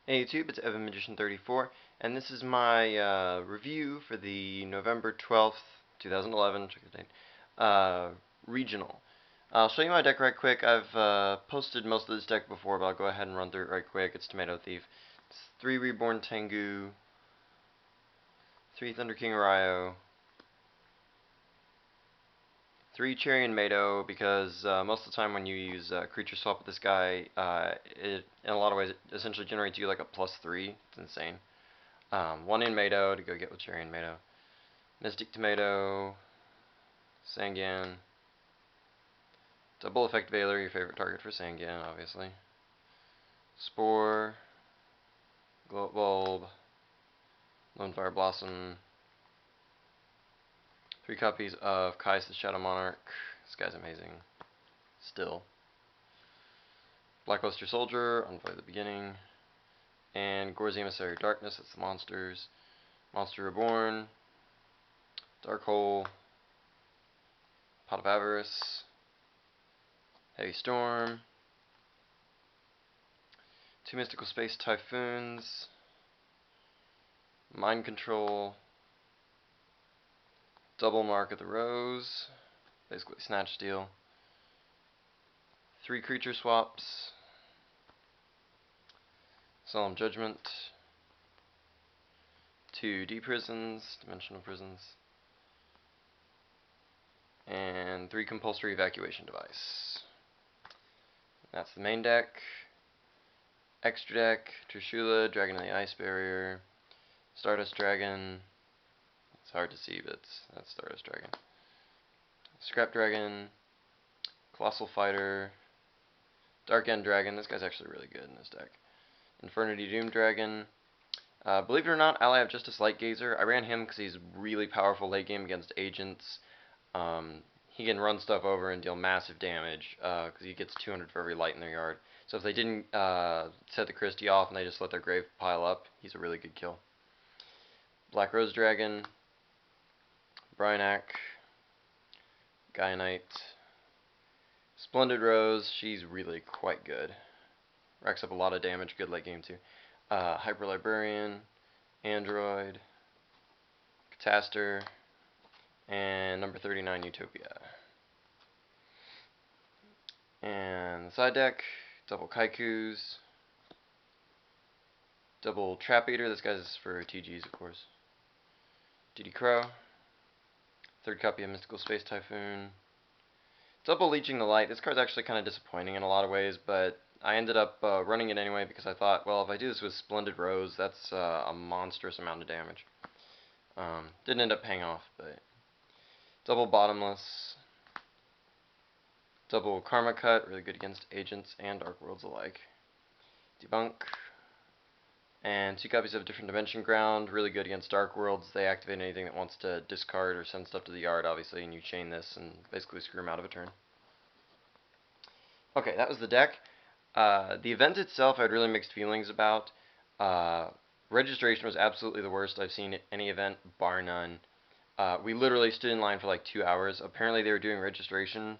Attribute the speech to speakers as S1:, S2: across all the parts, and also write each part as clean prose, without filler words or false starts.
S1: Hey YouTube, it's Evan Magician 34, and this is my review for the November 12th, 2011, check the date, regional. I'll show you my deck right quick. I've posted most of this deck before, but I'll go ahead and run through it right quick. It's Tomato Thief. It's 3 Reborn Tengu, 3 Thunder King Ryo, 3 Cherry and Mado, because most of the time when you use creature swap with this guy, it in a lot of ways it essentially generates you like a +3. It's insane. 1 in Mado to go get with Cherry and Mado. Mystic Tomato, Sangan, Double Effect Veiler, your favorite target for Sangan, obviously. Spore, Glow Bulb, Lone Fire Blossom, 3 copies of Kais the Shadow Monarch. This guy's amazing. Still. Blackluster Soldier, Unplay at the beginning. And Gore's Emissary Darkness, that's the monsters. Monster Reborn, Dark Hole, Pot of Avarice, Heavy Storm, 2 Mystical Space Typhoons, Mind Control, Double Mark of the Rose, basically Snatch Steal, 3 creature swaps, Solemn Judgment, 2 D-Prisons, Dimensional Prisons, and 3 Compulsory Evacuation Device. That's the main deck. Extra deck, Trishula, Dragon of the Ice Barrier, Stardust Dragon, it's hard to see, but that's Stardust Dragon. Scrap Dragon, Colossal Fighter, Dark End Dragon, this guy's actually really good in this deck. Infernity Doom Dragon. Believe it or not, ally of Justice Light Gazer. I ran him because he's really powerful late game against agents. He can run stuff over and deal massive damage because he gets 200 for every light in their yard. So if they didn't set the Christie off and they just let their grave pile up, he's a really good kill. Black Rose Dragon, Bryanak, Gaia Knight, Splendid Rose, she's really quite good. Racks up a lot of damage, good late game too. Hyper Librarian, Android, Cataster, and number 39 Utopia. And the side deck, double Kaikus, double Trap Eater, this guy's for TGs of course. DD Crow, 3rd copy of Mystical Space Typhoon, double Leeching the Light. This card's actually kind of disappointing in a lot of ways, but I ended up running it anyway because I thought, well, if I do this with Splendid Rose, that's a monstrous amount of damage. Didn't end up paying off, but double Bottomless, double Karma Cut, really good against agents and Dark Worlds alike. Debunk, and 2 copies of Different Dimension Ground, really good against Dark Worlds. They activate anything that wants to discard or send stuff to the yard, obviously, and you chain this and basically screw them out of a turn. Okay, that was the deck. The event itself I had really mixed feelings about. Registration was absolutely the worst I've seen at any event, bar none. We literally stood in line for like 2 hours. Apparently they were doing registration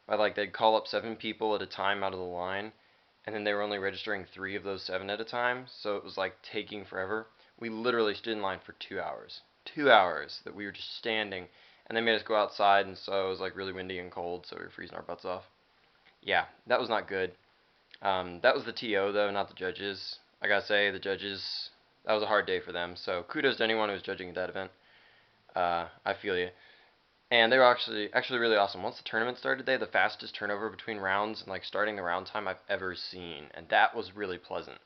S1: by like they'd call up 7 people at a time out of the line, and then they were only registering 3 of those 7 at a time, so it was like taking forever. We literally stood in line for 2 hours. 2 hours that we were just standing, and they made us go outside, and so it was like really windy and cold, so we were freezing our butts off. Yeah, that was not good. That was the TO though, not the judges. I gotta say, the judges, that was a hard day for them, so kudos to anyone who was judging at that event. I feel you. And they were actually really awesome. Once the tournament started, they had the fastest turnover between rounds and like starting the round time I've ever seen, and that was really pleasant.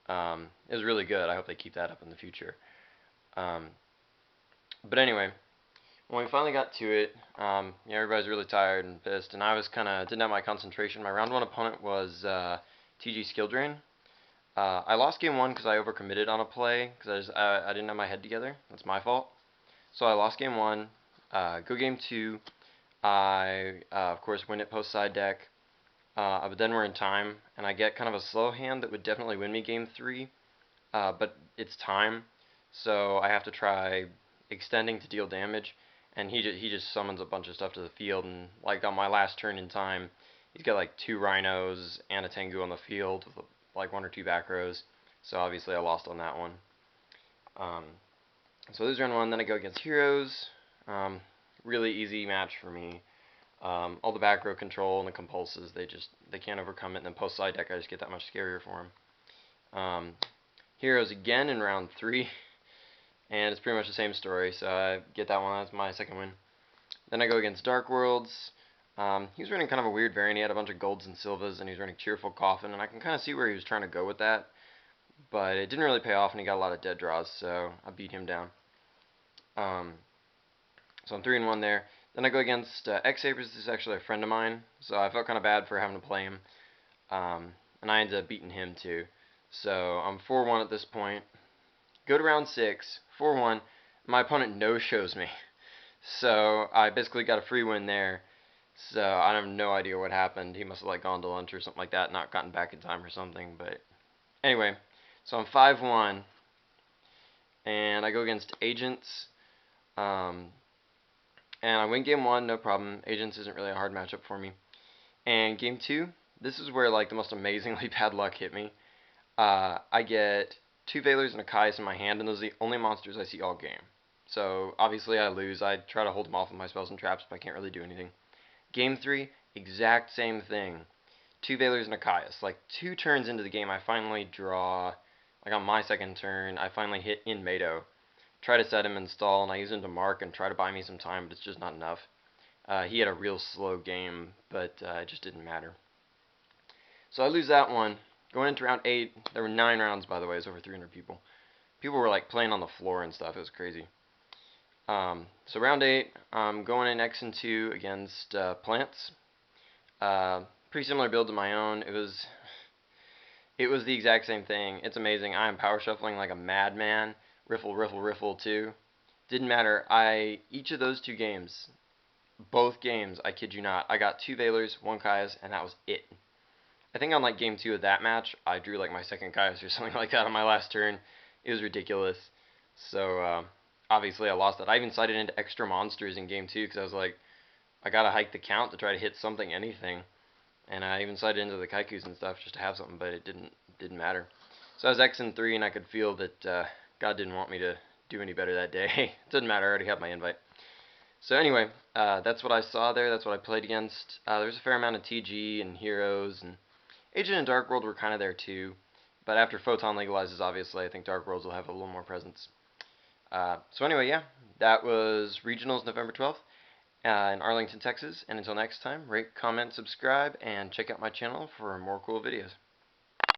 S1: It was really good. I hope they keep that up in the future. But anyway, when we finally got to it, everybody's really tired and pissed, and I was didn't have my concentration. My round 1 opponent was TG Skill Drain. I lost game 1 because I overcommitted on a play because I didn't have my head together. That's my fault. So I lost game 1. Go game 2. I of course win it post side deck. But then we're in time, and I get kind of a slow hand that would definitely win me game 3. But it's time, so I have to try extending to deal damage. And he just summons a bunch of stuff to the field, and like on my last turn in time, he's got like 2 rhinos and a Tengu on the field with like 1 or 2 back rows. so obviously I lost on that one. So this is round 1. Then I go against Heroes. Really easy match for me. All the back row control and the compulses, they can't overcome it. And then post side deck, I just get that much scarier for them. Heroes again in round 3, and it's pretty much the same story. So I get that one. That's my second win. Then I go against Dark Worlds. He was running kind of a weird variant. He had a bunch of golds and silvers, and he was running Cheerful Coffin, and I can kind of see where he was trying to go with that, but it didn't really pay off, and he got a lot of dead draws, so I beat him down. So I'm 3-1 there. Then I go against X-Sabers. This is actually a friend of mine, so I felt kind of bad for having to play him, and I ended up beating him too. So I'm 4-1 at this point. Go to round 6, 4-1. My opponent no-shows me, so I basically got a free win there. So I have no idea what happened. He must have like gone to lunch or something like that, not gotten back in time or something. But anyway, so I'm 5-1, and I go against Agents, and I win game 1, no problem. Agents isn't really a hard matchup for me. And game 2, this is where like the most amazingly bad luck hit me. I get 2 Valors and a Caius in my hand, and those are the only monsters I see all game. So obviously I lose. I try to hold them off with my spells and traps, but I can't really do anything. Game 3, exact same thing. 2 Valors and a Caius. Like 2 turns into the game, I finally draw. Like on my second turn, I finally hit in Mado. Try to set him in stall, and I use him to mark and try to buy me some time, but it's just not enough. He had a real slow game, but it just didn't matter. So I lose that one. Going into round 8, there were 9 rounds, by the way. It was over 300 people. People were like playing on the floor and stuff. It was crazy. So round 8, I'm going in X and 2 against Plants. Pretty similar build to my own. It was the exact same thing. It's amazing. I am power shuffling like a madman. Riffle, riffle, riffle too. Didn't matter. Each of those 2 games, both games, I kid you not, I got 2 Valors, 1 Caius, and that was it. I think on like game 2 of that match, I drew like my second Caius or something like that on my last turn. It was ridiculous. So obviously I lost that. I even sided into extra monsters in game 2 because I was like, I gotta hike the count to try to hit something, anything. And I even sided into the Kaikus and stuff just to have something, but it didn't matter. So I was X and 3, and I could feel that God didn't want me to do any better that day. It doesn't matter. I already have my invite. So anyway, that's what I saw there. That's what I played against. There's a fair amount of TG and Heroes, and Agent and Dark World were kind of there too. But after Photon legalizes, obviously, I think Dark Worlds will have a little more presence. So anyway, yeah, that was Regionals November 12th in Arlington, Texas. And until next time, rate, comment, subscribe, and check out my channel for more cool videos.